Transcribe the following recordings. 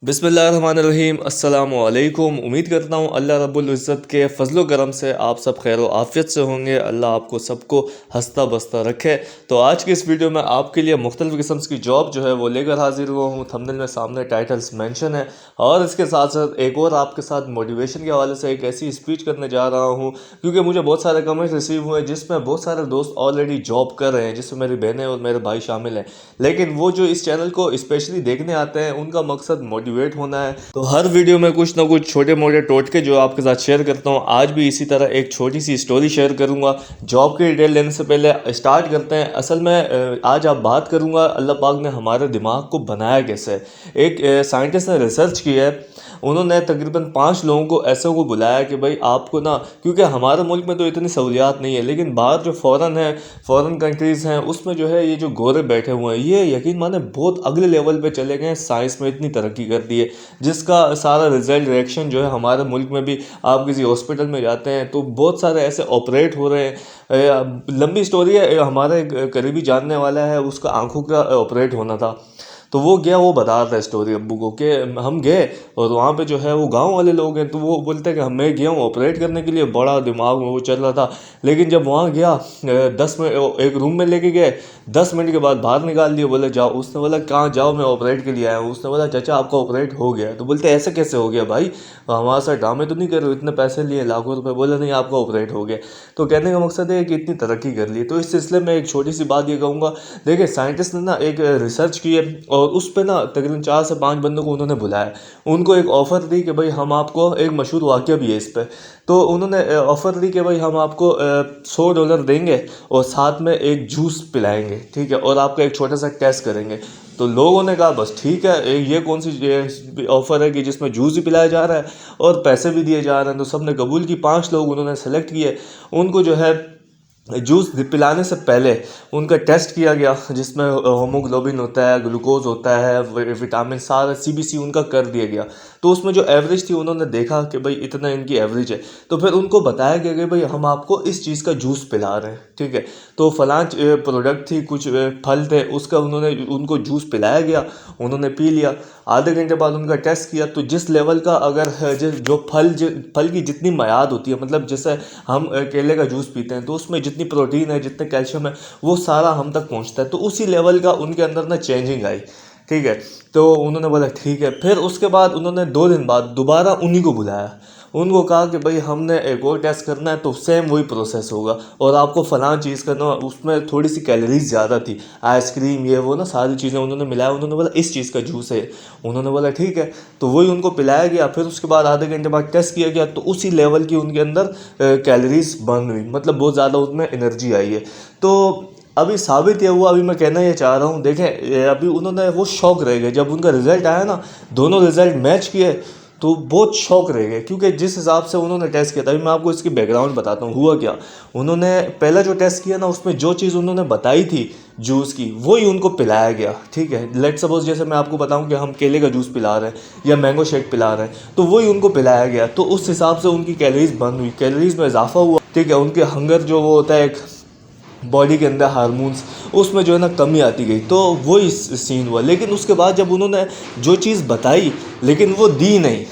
बिस्मिल्लाहिर्रहमानिर्रहीम अस्सलामु अलैकुम। उम्मीद करता हूँ अल्लाह रब्बुल इज़्ज़त के फ़ज़ल करम से आप सब खैर व आफ़ियत से होंगे। अल्लाह आपको सबको हंसता बसता रखे। तो आज की इस वीडियो में आपके लिए मुख्तलिफ़ किस्म की जॉब जो है वो लेकर हाजिर हुआ हूँ। थंबनेल में सामने टाइटल्स मेंशन है और इसके साथ साथ एक और आपके साथ मोटिवेशन के हवाले से एक ऐसी स्पीच करने जा रहा हूँ, क्योंकि मुझे बहुत सारे कमेंट रिसीव हुए जिसमें बहुत सारे दोस्त ऑलरेडी जॉब कर रहे हैं, जिसमें मेरी बहनें और मेरे भाई शामिल हैं। लेकिन वो जो इस चैनल को स्पेशली देखने आते हैं उनका मकसद मोटिवेट होना है। तो हर वीडियो में कुछ ना कुछ छोटे मोटे टोटके जो आपके साथ शेयर करता हूँ। आज भी इसी तरह एक छोटी सी स्टोरी शेयर करूँगा। जॉब की डिटेल लेने से पहले स्टार्ट करते हैं। असल में आज आप बात करूँगा अल्लाह पाक ने हमारे दिमाग को बनाया कैसे। एक साइंटिस्ट ने रिसर्च की है। उन्होंने तकरीबन 5 लोगों को ऐसे को बुलाया कि भाई आपको ना, क्योंकि हमारे मुल्क में तो इतनी सहूलियात नहीं है, लेकिन बाहर जो फॉरेन कंट्रीज़ हैं उसमें जो है ये जो गोरे बैठे हुए हैं ये यकीन माने बहुत अगले लेवल पे चले गए हैं। साइंस में इतनी तरक्की कर दी है जिसका सारा रिजल्ट रिएक्शन जो है हमारे मुल्क में भी आप किसी हॉस्पिटल में जाते हैं तो बहुत सारे ऐसे ऑपरेट हो रहे हैं। लंबी स्टोरी है। हमारे एक करीबी जानने वाला है, उसका आंखों का ऑपरेट होना था। तो वो गया, वो बता रहा था स्टोरी अब्बू को कि हम गए और वहाँ पे जो है वो गांव वाले लोग हैं। तो वो बोलते हैं कि मैं गया हूँ ऑपरेट करने के लिए, बड़ा दिमाग में वो चल रहा था। लेकिन जब वहाँ गया 10 मिनट एक रूम में लेके गए, 10 मिनट के बाद बाहर निकाल दिया, बोले जाओ। उसने बोला कहाँ जाओ, मैं ऑपरेट के लिए आया हूँ। उसने बोला चाचा आपका ऑपरेट हो गया। तो बोलते ऐसे कैसे हो गया भाई, हमारे साथ ड्रामे तो नहीं कर रहे हो, इतने पैसे लिए लाखों रुपए। बोले नहीं आपका ऑपरेट हो गया। तो कहने का मकसद है कि इतनी तरक्की कर ली। तो इस सिलसिले में एक छोटी सी बात ये कहूँगा। देखिए साइंटिस्ट ने ना एक रिसर्च की है और उस पर ना तकरीबन 4 से 5 बंदों को उन्होंने बुलाया। उनको एक ऑफ़र दी कि भाई हम आपको, एक मशहूर वाक़या भी है इस पर, तो उन्होंने ऑफ़र दी कि भाई हम आपको $100 देंगे और साथ में एक जूस पिलाएंगे, ठीक है, और आपका एक छोटा सा टेस्ट करेंगे। तो लोगों ने कहा बस ठीक है, ये कौन सी ऑफ़र है कि जिसमें जूस ही पिलाया जा रहा है और पैसे भी दिए जा रहे हैं। तो सब ने कबूल की। 5 लोग उन्होंने सेलेक्ट किए। उनको जो है जूस पिलाने से पहले उनका टेस्ट किया गया, जिसमें होमोग्लोबिन होता है, ग्लूकोज होता है, विटामिन सारा सीबीसी उनका कर दिया गया। तो उसमें जो एवरेज थी उन्होंने देखा कि भाई इतना इनकी एवरेज है। तो फिर उनको बताया गया कि भाई हम आपको इस चीज़ का जूस पिला रहे हैं, ठीक है। तो फलां प्रोडक्ट थी, कुछ फल थे, उसका उनको जूस पिलाया गया। उन्होंने पी लिया। आधे घंटे बाद उनका टेस्ट किया तो जिस लेवल का, अगर जो फल की जितनी मयाद होती है, मतलब जैसे हम केले का जूस पीते हैं तो उसमें जितनी प्रोटीन है, जितने कैल्शियम है, वो सारा हम तक पहुंचता है। तो उसी लेवल का उनके अंदर ना चेंजिंग आई, ठीक है। तो उन्होंने बोला ठीक है। फिर उसके बाद उन्होंने 2 दिन बाद दोबारा उन्हीं को बुलाया। उनको कहा कि भाई हमने एक और टेस्ट करना है, तो सेम वही प्रोसेस होगा और आपको फ़लाँ चीज़ करना। उसमें थोड़ी सी कैलोरीज ज़्यादा थी, आइसक्रीम ये वो ना सारी चीज़ें उन्होंने मिलाया। उन्होंने बोला इस चीज़ का जूस है। उन्होंने बोला ठीक है। तो वही उनको पिलाया गया। फिर उसके बाद आधे घंटे बाद टेस्ट किया गया तो उसी लेवल की उनके अंदर कैलोरीज बर्न हुई, मतलब बहुत ज़्यादा उसमें एनर्जी आई है। तो अभी साबित ये हुआ, अभी मैं कहना ये चाह रहा हूँ, देखें अभी उन्होंने वो शौक रह गए जब उनका रिजल्ट आया ना, दोनों रिजल्ट मैच किए तो बहुत शौक रह गए, क्योंकि जिस हिसाब से उन्होंने टेस्ट किया था। अभी मैं आपको इसकी बैकग्राउंड बताता हूँ हुआ क्या। उन्होंने पहला जो टेस्ट किया ना, उसमें जो चीज़ उन्होंने बताई थी जूस की, वही उनको पिलाया गया, ठीक है। लेट सपोज जैसे मैं आपको बताऊं कि हम केले का जूस पिला रहे हैं या मैंगो शेक पिला रहे हैं, तो वही उनको पिलाया गया। तो उस हिसाब से उनकी कैलोरीज बर्न हुई, कैलोरीज में इजाफा हुआ, ठीक है। उनके हंगर जो वो होता है एक बॉडी के अंदर हार्मोन्स, उसमें जो है ना कमी आती गई। तो वो सीन हुआ। लेकिन उसके बाद जब उन्होंने जो चीज़ बताई लेकिन वो दी नहीं,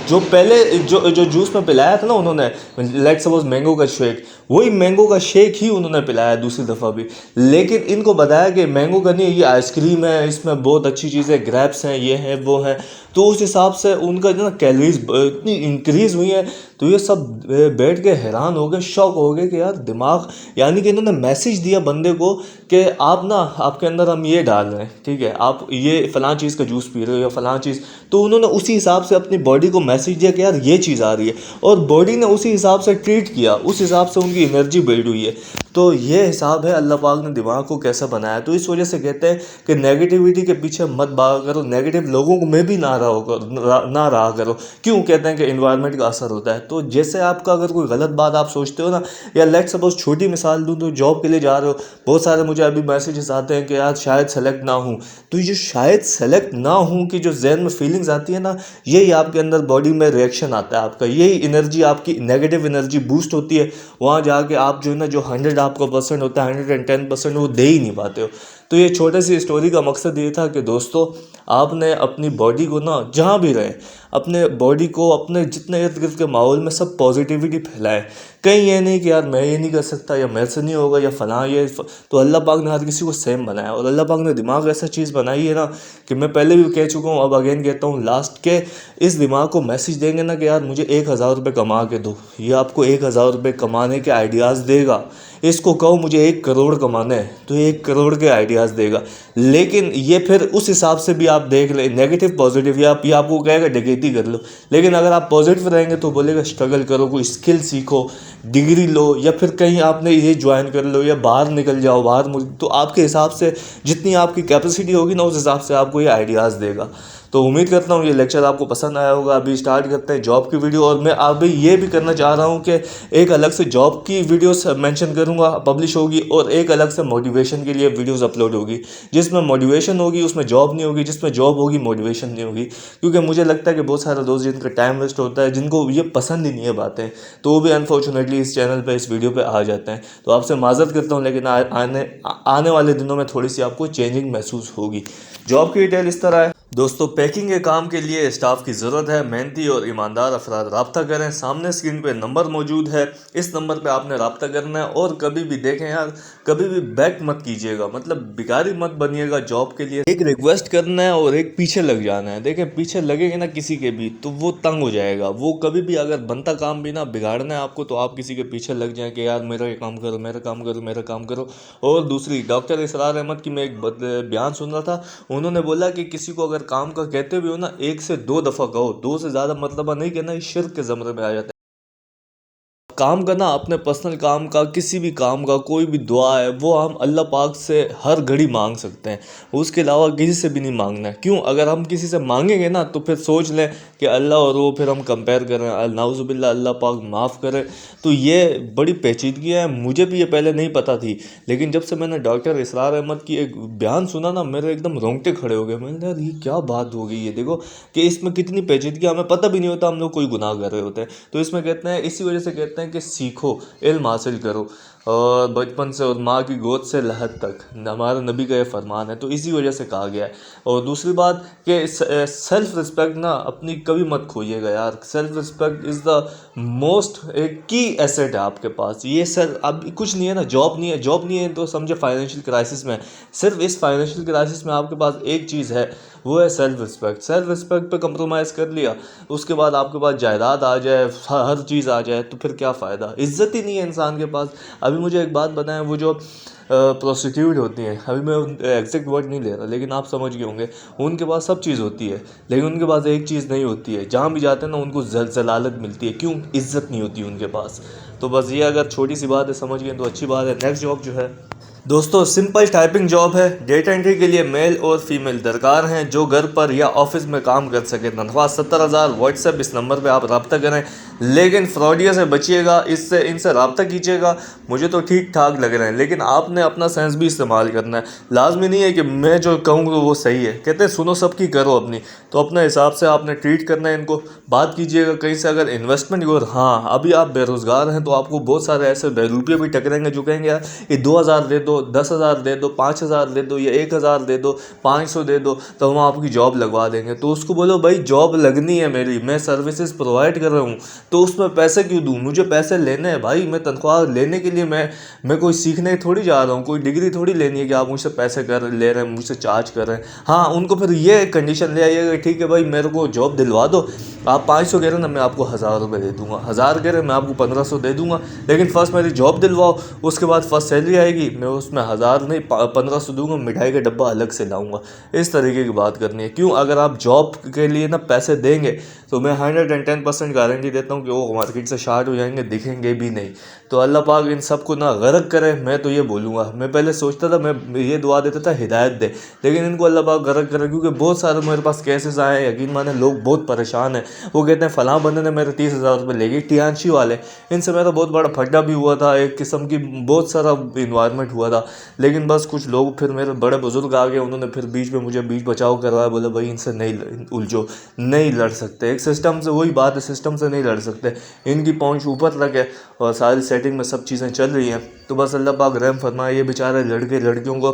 जो पहले जो जूस में पिलाया था ना उन्होंने, लाइक सपोज मैंगो का शेक, वही मैंगो का शेक ही उन्होंने पिलाया दूसरी दफ़ा भी। लेकिन इनको बताया कि मैंगो का नहीं, ये आइसक्रीम है, इसमें बहुत अच्छी चीज़ें, ग्रेप्स हैं, ये है वो है। तो उस हिसाब से उनका जो ना कैलोरीज इतनी इंक्रीज़ हुई है। तो ये सब बैठ के हैरान हो गए, शॉक हो गए कि यार दिमाग, यानी कि इन्होंने मैसेज दिया बंदे को कि आप ना, आपके अंदर हम ये डाल रहे हैं, ठीक है, आप ये फ़लाँ चीज़ का जूस पी रहे हो या फ़लाँ चीज़। तो उन्होंने उसी हिसाब से अपनी बॉडी को मैसेज दिया कि यार ये चीज़ आ रही है, और बॉडी ने उसी हिसाब से ट्रीट किया, उस हिसाब से उनकी एनर्जी बिल्ड हुई है। तो ये हिसाब है अल्लाह पाक ने दिमाग को कैसा बनाया। तो इस वजह से कहते हैं कि नेगेटिविटी के पीछे मत भागा करो, नेगेटिव लोगों को में भी ना रहा करो। क्यों कहते हैं कि इन्वायरमेंट का असर होता है। तो जैसे आपका अगर कोई गलत बात आप सोचते हो ना, या लेट सपोज छोटी मिसाल दूँ तो जॉब के लिए जा रहे हो, बहुत सारे मुझे अभी मैसेजेस आते हैं कि यार शायद सेलेक्ट ना हूँ। तो ये शायद सेलेक्ट ना हूँ की जो जहन में फीलिंग्स आती है ना, यही आपके अंदर बॉडी में रिएक्शन आता है आपका, यही एनर्जी आपकी नेगेटिव एनर्जी बूस्ट होती है। वहाँ जाके आप जो है ना, जो 100 आपका परसेंट होता है, 110% वो दे ही नहीं पाते हो। तो ये छोटे सी स्टोरी का मकसद ये था कि दोस्तों आपने अपनी बॉडी को ना जहाँ भी रहें, अपने बॉडी को अपने जितने इर्द गिर्द के माहौल में सब पॉजिटिविटी फैलाएं। कहीं ये नहीं कि यार मैं ये नहीं कर सकता या मेरे से नहीं होगा या फलां ये तो अल्लाह पाक ने हर किसी को सेम बनाया और अल्लाह पाक ने दिमाग ऐसा चीज़ बनाई है ना कि मैं पहले भी कह चुका हूँ, अब अगेन कहता हूँ लास्ट के इस दिमाग को मैसेज देंगे ना कि यार मुझे 1,000 रुपये कमा के दो, ये आपको 1,000 रुपये कमाने के आइडियाज़ देगा। इसको कहो मुझे 1 करोड़ कमाना है तो 1 करोड़ के आइडियाज़ देगा। लेकिन ये फिर उस हिसाब से भी आप देख ले, नेगेटिव पॉजिटिव या ये आपको कहेगा डकैती कर लो, लेकिन अगर आप पॉजिटिव रहेंगे तो बोलेगा स्ट्रगल करो, कोई स्किल सीखो, डिग्री लो या फिर कहीं आपने ये ज्वाइन कर लो या बाहर निकल जाओ बाहर मुल्क। तो आपके हिसाब से जितनी आपकी कैपेसिटी होगी ना उस हिसाब से आपको ये आइडियाज़ देगा। तो उम्मीद करता हूँ ये लेक्चर आपको पसंद आया होगा। अभी स्टार्ट करते हैं जॉब की वीडियो और मैं अभी ये भी करना चाह रहा हूँ कि एक अलग से जॉब की वीडियोस मेंशन करूँगा, पब्लिश होगी, और एक अलग से मोटिवेशन के लिए वीडियोस अपलोड होगी। जिसमें मोटिवेशन होगी उसमें जॉब नहीं होगी, जिसमें जॉब होगी मोटिवेशन नहीं होगी। क्योंकि मुझे लगता है कि बहुत सारे दोस्त जिनका टाइम वेस्ट होता है, जिनको ये पसंद ही नहीं है बातें, तो वो भी अनफॉर्चुनेटली इस चैनल पर इस वीडियो पर आ जाते हैं। तो आपसे माजरत करता हूँ, लेकिन आने वाले दिनों में थोड़ी सी आपको चेंजिंग महसूस होगी। जॉब की डिटेल इस तरह है दोस्तों, पैकिंग के काम के लिए स्टाफ की ज़रूरत है। मेहनती और ईमानदार अफराद रब्ता करें। सामने स्क्रीन पे नंबर मौजूद है, इस नंबर पे आपने रब्ता करना है। और कभी भी देखें यार, कभी भी बैक मत कीजिएगा, मतलब भिखारी मत बनिएगा जॉब के लिए। एक रिक्वेस्ट करना है और एक पीछे लग जाना है। देखें पीछे लगेंगे ना किसी के भी तो वो तंग हो जाएगा। वो कभी भी अगर बनता काम भी ना बिगाड़ना है आपको तो आप किसी के पीछे लग जाए कि यार मेरा ये काम करो, मेरा काम करो, मेरा काम करो। और दूसरी, डॉक्टर इसरार अहमद की मैं एक बयान सुन रहा था, उन्होंने बोला कि किसी को अगर काम का कहते भी हो ना 1 से 2 दफ़ा कहो, 2 से ज़्यादा मरतबा नहीं कहना, ये शिर्क के ज़मरे में आ जाता है। काम करना अपने पर्सनल काम का, किसी भी काम का, कोई भी दुआ है वो हम अल्लाह पाक से हर घड़ी मांग सकते हैं, उसके अलावा किसी से भी नहीं मांगना है। क्यों? अगर हम किसी से मांगेंगे ना तो फिर सोच लें कि अल्लाह और वो फिर हम कंपेयर करें, नाउज़ुबिल्लाह, अल्लाह पाक माफ़ करे। तो ये बड़ी पेचीदगी है, मुझे भी ये पहले नहीं पता थी, लेकिन जब से मैंने डॉक्टर इसरार अहमद की एक बयान सुना ना मेरे एकदम रोंगटे खड़े हो गए। मैंने यार ये क्या बात हो गई है, देखो कि इसमें कितनी पेचीदगी, हमें पता भी नहीं होता हम लोग कोई गुनाह कर रहे होते हैं। तो इसमें कहते हैं, इसी वजह से कहते हैं कि सीखो, इल्म हासिल करो, और बचपन से और माँ की गोद से लहद तक, हमारे नबी का ये फरमान है, तो इसी वजह से कहा गया है। और दूसरी बात कि सेल्फ रिस्पेक्ट ना अपनी कभी मत खोइएगा यार। Self respect is the most एक की एसेट है आपके पास। ये सर अब कुछ नहीं है ना, जॉब नहीं है, जॉब नहीं है तो समझे फाइनेंशियल क्राइसिस में। सिर्फ इस फाइनेंशियल क्राइसिस में आपके पास एक चीज़ है, वो है सेल्फ रिस्पेक्ट। सेल्फ रिस्पेक्ट पे कंप्रोमाइज़ कर लिया, उसके बाद आपके पास जायदाद आ जाए, हर चीज़ आ जाए, तो फिर क्या फ़ायदा? इज्जत ही नहीं है इंसान के पास। अभी मुझे एक बात बताएं, वो जो प्रोस्टिट्यूट होती हैं, अभी मैं एग्जैक्ट वर्ड नहीं ले रहा लेकिन आप समझ गए होंगे, उनके पास सब चीज़ होती है लेकिन उनके पास एक चीज़ नहीं होती है, जहाँ भी जाते हैं ना उनको जलालत मिलती है। क्यों? इज्जत नहीं होती उनके पास। तो बस ये अगर छोटी सी बात है समझ गए तो अच्छी बात है। नेक्स्ट जॉब जो है दोस्तों, सिंपल टाइपिंग जॉब है। डेटा एंट्री के लिए मेल और फीमेल दरकार हैं जो घर पर या ऑफिस में काम कर सके। तनख्वाह 70,000। व्हाट्सएप इस नंबर पे आप रब्ता करें, लेकिन फ्रॉडिया से बचिएगा, इनसे रब्ता कीजिएगा। मुझे तो ठीक ठाक लग रहे हैं, लेकिन आपने अपना सेंस भी इस्तेमाल करना है। लाजमी नहीं है कि मैं जो कहूँ तो वो सही है, कहते हैं सुनो सबकी करो अपनी, तो अपने हिसाब से आपने ट्रीट करना है इनको। बात कीजिएगा कहीं से अगर इन्वेस्टमेंट हो, हाँ अभी आप बेरोज़गार हैं तो आपको बहुत सारे ऐसे बेरूपिये भी टकरेंगे जो कहेंगे यार ये 2,000 दे दो, 10,000 दे दो, 5,000 दे दो या 1,000 दे दो, 500 दे दो, तो हम आपकी जॉब लगवा देंगे। तो उसको बोलो भाई जॉब लगनी है मेरी, मैं सर्विसेज प्रोवाइड कर रहा हूँ तो उसमें पैसे क्यों दूँ? मुझे पैसे लेने हैं भाई, मैं तनख्वाह लेने के लिए मैं कोई सीखने थोड़ी जा रहा हूँ, कोई डिग्री थोड़ी लेनी है कि आप मुझसे पैसे ले रहे हैं, मुझसे चार्ज कर रहे हैं। हाँ उनको फिर ये कंडीशन ले आइएगा, ठीक है भाई मेरे को जॉब दिलवा दो, आप 500 कह रहे हैं ना, मैं आपको 1,000 रुपये दे दूँगा, 1,000 कह रहे हैं मैं आपको 1,500 दे दूँगा, लेकिन फर्स्ट मेरी जॉब दिलवाओ, उसके बाद फर्स्ट सैलरी आएगी, मैं उसमें 1,000 नहीं 1,500 दूंगा, मिठाई का डब्बा अलग से लाऊंगा। इस तरीके की बात करनी है। क्यों? अगर आप जॉब के लिए ना पैसे देंगे तो मैं 110% गारंटी देता हूँ कि वो मार्केट से शार्ट हो जाएंगे, दिखेंगे भी नहीं। तो अल्लाह पाक इन सबको ना गर्क करे, मैं तो ये बोलूँगा। मैं पहले सोचता था, मैं ये दुआ देता था हिदायत दे, लेकिन इनको अल्लाह पाक गर्क करे, क्योंकि बहुत सारे मेरे पास केसेस आए हैं, यकीन माने लोग बहुत परेशान हैं। वो कहते हैं फ़लाँ बंदे ने मेरे 30,000 रुपये ले गए, टियांशी वाले, इनसे मेरा बहुत बड़ा फड्डा भी हुआ था, एक किस्म की बहुत सारा इन्वायरमेंट हुआ था। लेकिन बस कुछ लोग फिर मेरे बड़े बुजुर्ग आ गए, उन्होंने फिर बीच में मुझे बीच बचाव करवाया, बोले भाई इनसे नहीं उलझो, नहीं लड़ सकते, एक सिस्टम से, वही बात है सिस्टम से नहीं लड़ सकते, इनकी पहुंच ऊपर तक है और सारी सेटिंग में सब चीज़ें चल रही हैं। तो बस अल्लाह पाक रहम फरमाए, ये बेचारे लड़के लड़कियों को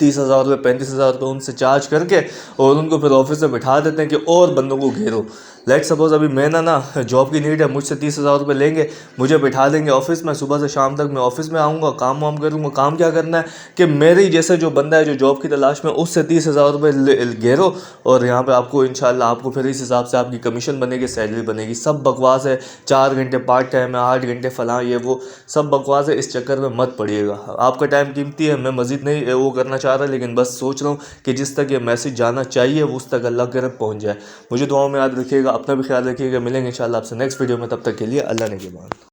30,000 रुपये 35,000 रुपये उनसे चार्ज करके और उनको फिर ऑफिस में बिठा देते हैं कि और बंदों को घेरो। लेट सपोज अभी मैं ना जॉब की नीड है, मुझसे 30,000 रुपये लेंगे, मुझे बिठा देंगे ऑफिस में, सुबह से शाम तक मैं ऑफिस में आऊँगा, काम वाम करूँगा। काम क्या करना है कि मेरे ही जैसे जो बंदा है जो जॉब की तलाश में, उससे 30,000 रुपये घेरो और यहाँ पे आपको इंशाल्लाह आपको फिर इस हिसाब से आपकी कमीशन बनेगी, सैलरी बनेगी। सब बकवास है, 4 घंटे पार्ट टाइम है, 8 घंटे फलां ये वो, सब बकवास है। इस चक्कर में मत पड़िएगा, आपका टाइम कीमती है। मैं मज़ीद नहीं वो करना चाह रहा, लेकिन बस सोच रहा हूँ कि जिस तक ये मैसेज जाना चाहिए वो उस तक अल्लाह करे पहुँच जाए। मुझे दुआओं में याद रखिएगा, अपना भी ख्याल रखिएगा। मिलेंगे इंशाल्लाह आपसे नेक्स्ट वीडियो में, तब तक के लिए अल्लाह ने के बाद।